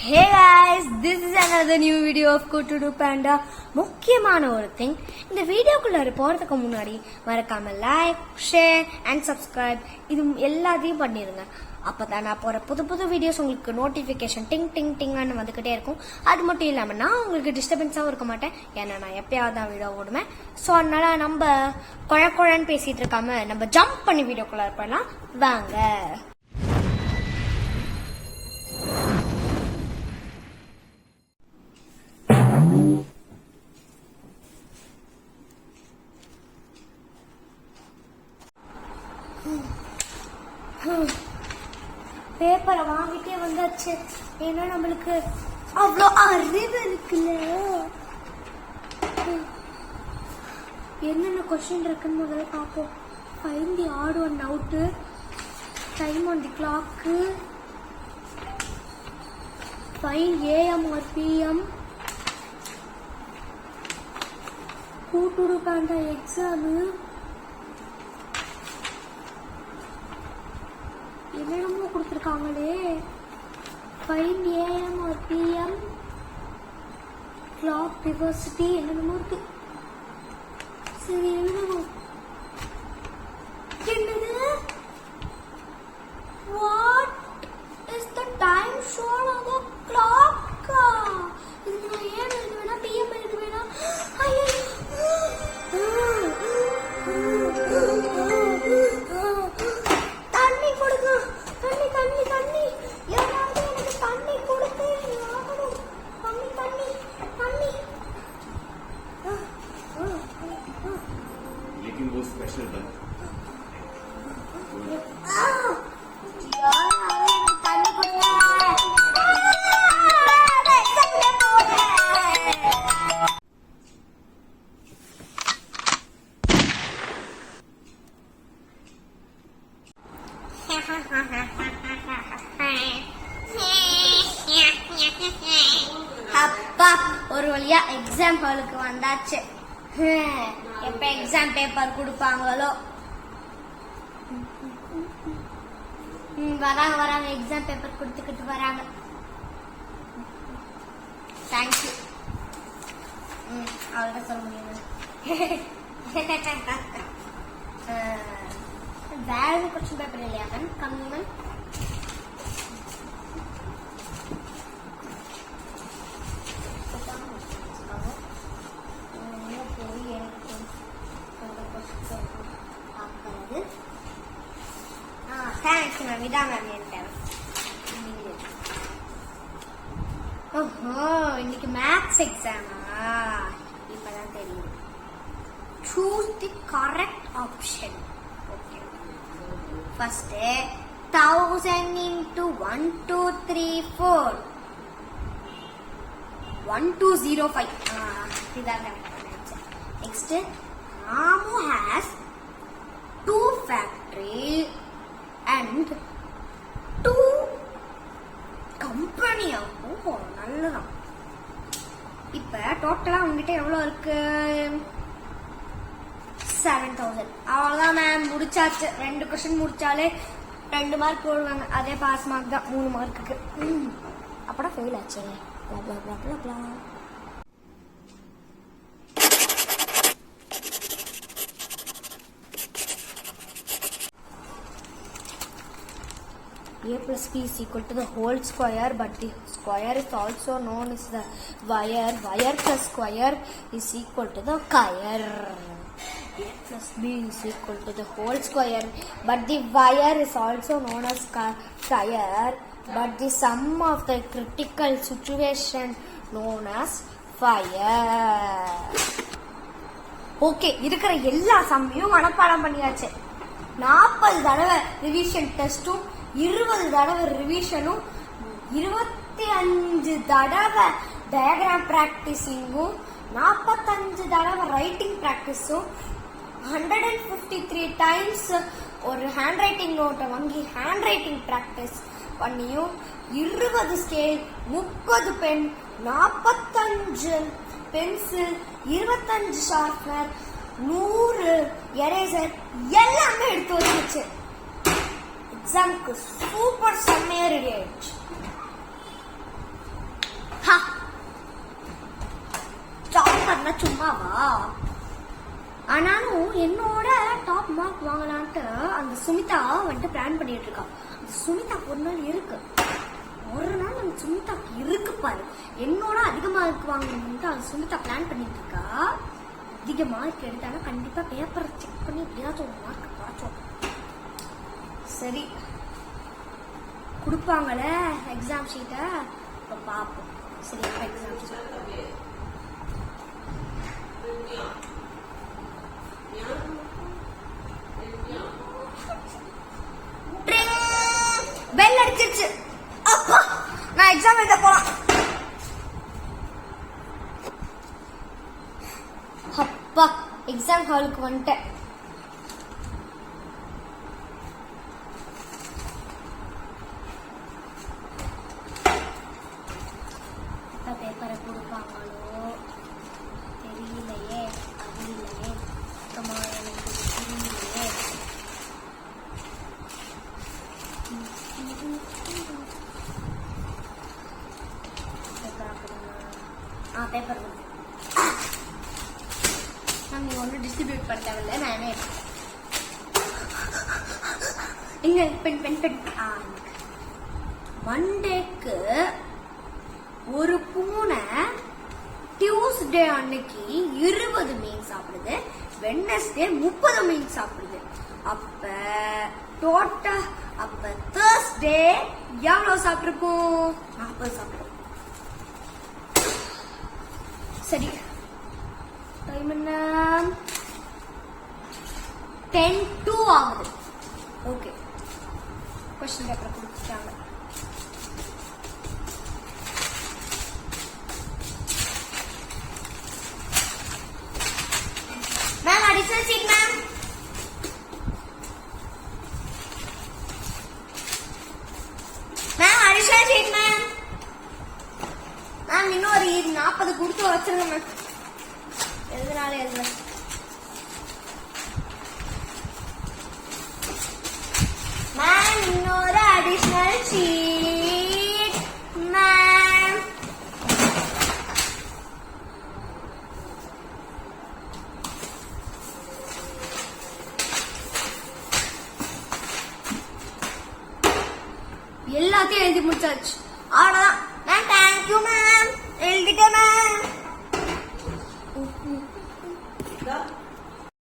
Hey guys, this is another new video of Kutudu Panda. முக்கியமான ஒரு thing, இந்த வீடியோக்குள்ள போறதுக்கு முன்னாடி மறக்காம லைக், ஷேர் அண்ட் சப்ஸ்கிரைப் இது எல்லாத்தையும் பண்ணிருங்க. அப்பதான் நான் போற புது புது வீடியோஸ் உங்களுக்கு நோட்டிபிகேஷன் டிங் டிங் டிங்கான்னு வந்துகிட்டே இருக்கும். அது மட்டும் இல்லாம நான் உங்களுக்கு டிஸ்டர்பன்ஸாவும் இருக்க மாட்டேன், ஏன்னா நான் எப்பயாவது தான் வீடியோ ஓடுவேன். ஸோ அதனால நம்ம குழக்குழன்னு பேசிட்டு இருக்காம நம்ம ஜம்ப் பண்ணி வீடியோக்குள்ள போயிடலாம் வாங்க. பேப்பரை வாங்கிட்டே வந்தாச்சு, ஏன்னா நம்மளுக்கு அவ்வளோ அறிவு இருக்குல்ல. என்னென்ன கொஸ்டின் இருக்குன்னு முதல்ல பார்ப்போம். Find the odd one out, time on the clock, find AM or PM, கூட்டுடு பேண்டா எக்ஸாமு, என்னென்னமோ கொடுத்துருக்காங்களே. Find AM or PM, clock diversity, என்னென்னமோ இருக்கு. சரி எழுதணும். என்னது? What is the time shown on the clock? இதுக்கு நான் ஏஎம் எழுத வேணா பிஎம் எழுத வேணா? தண்ணி கொடுங்க, தண்ணி தண்ணி தண்ணி, யாராவது எனக்கு தண்ணி கொடுத்து ஆகணும். தண்ணி தண்ணி தண்ணி. लेकिन वो स्पेशल बन தண்ணி கொடுங்க. அப்பா ஒரு வழியா எக்ஸாம் ஹாலுக்கு வந்தாச்சு. எப்ப எக்ஸாம் பேப்பர் கொடுப்பாங்களோ. வராங்க வராங்க, எக்ஸாம் பேப்பர் கொடுத்துக்கிட்டு வராங்க. தேங்க்யூ. அவ்வளோதான் சொல்ல முடியும். வேற கொஸ்டின் பேப்பர் இல்லையா மேம்? கம்மி மேம். தேங்க்ஸ் மேம், இதான் மேம் என்கிட்ட. ஓஹோ, இன்னைக்கு மேத்ஸ் எக்ஸாமா? இப்பதான் தெரியும். Choose the correct option. Okay, first 1000 into 1 2 3 4 1205. இதான் correct. Next, Ramu has 2 factory and 2 company. ஓ நல்லதான். இப்ப டோட்டலா உங்ககிட்ட எவ்வளவு இருக்கு? 7000. அவ்வளவுதான் மேம், முடிச்சாச்சு. 2 கொஸ்டின் முடிச்சாலே 2 மார்க் போடுவாங்க. அதே பாஸ் மார்க் தான் 3 மார்க்குக்கு. அப்படா ஃபெயில் ஆச்சு. A plus B is equal to the whole square, but the square is also known as the wire. Wire plus square is equal to the wire. A plus B is equal to the whole square, but the wire is also known as wire. But the sum of the critical situation known as fire. Okay, இருக்கிற எல்லா சம்மையும் மனப்பாடம் பண்ணியாச்சு. 40 தடவை revision டெஸ்டும், 20 தடவை ரிவிஷனும், 25 தடவை diagram பிராக்டிசிங்கும், 45 தடவை writing பிராக்டிஸும், 153 டைம்ஸ் ஒரு ஹேண்ட் ரைட்டிங் நோட்டை வாங்கி ஹேண்ட் ரைட்டிங் பிராக்டிஸ் பண்ணியும், 20 scale, 30 pen, 45 pencil, 25 sharpener, 100 eraser எல்லாமே எடுத்து வந்துச்சு. எக்ஸாமுக்கு சூப்பர் செம்மையா ரெடி ஆயிடுச்சு. அதெல்லாம் சும்மாவா? ஆனாலும் என்னோட டாப் மார்க் வாங்கலான்ட்டு அந்த சுமிதா வந்துட்டு பிளான் பண்ணிட்டு இருக்கா. அந்த சுமிதா ஒரு நாள் இருக்கு, ஒரு நாள் அந்த சுமிதாக்கு இருக்கு பாரு, என்னோட அதிக மார்க் வாங்கணும்ட்டு அந்த சுமிதா பிளான் பண்ணிட்டு இருக்கா. அதிக மார்க் எடுத்தாலும் கண்டிப்பா பேப்பரை செக் பண்ணி எப்படியாச்சும் ஒரு மார்க் குறைச்சோம். சரி கொடுப்பாங்கள எக்ஸாம் ஷீட்டை, இப்போ பார்ப்போம். சரி இப்போ எக்ஸாம் ஷீட் பெல் அடிச்சிருச்சு. அப்பா நான் எக்ஸாம் எழுத போலாம். அப்பா எக்ஸாம் ஹாலுக்கு வந்துட்டேன். பேப்பரை கொடுப்பாங்களோ தெரியலையே, அது இல்லையே, சுத்தமா எனக்கு தெரியலையே. பேப்பர் நீங்க ஒன்றும் டிஸ்ட்ரிபியூட் பண்ண தேவையில்ல, நானே இங்க பென் பென் பென். மண்டேக்கு ஒரு பூனை டியூஸ்டே அன்னைக்கு 20 மீன் சாப்பிடுது, வெட்னஸ்டே 30 மீன் சாப்பிடுது. அப்ப டோட்டல் அப்ப தேர்ஸ்டே எவ்வளவு சாப்பிட்டுருக்கும்? 40 சாப்பிடும். சரி டைம் என்ன? 10:02 ஆகுது. ஓகே கொஸ்டின் பேப்பர் கொடுத்துட்டாங்க. Ma'am additional sheet ma'am. Ma'am additional sheet ma'am. Ma'am இன்னும் ஒரு 40 கொடுத்து வச்சிருங்க மேம். எதுனால எழுதுல மேம் இன்னொரு அடிஷனல் சீட் மேம். எல்லாத்தையும் எழுதி முடிச்சாச்சு. அவ்வளவுதான் மேம். Thank you ma'am. எழுதிட்டேன் மேம்.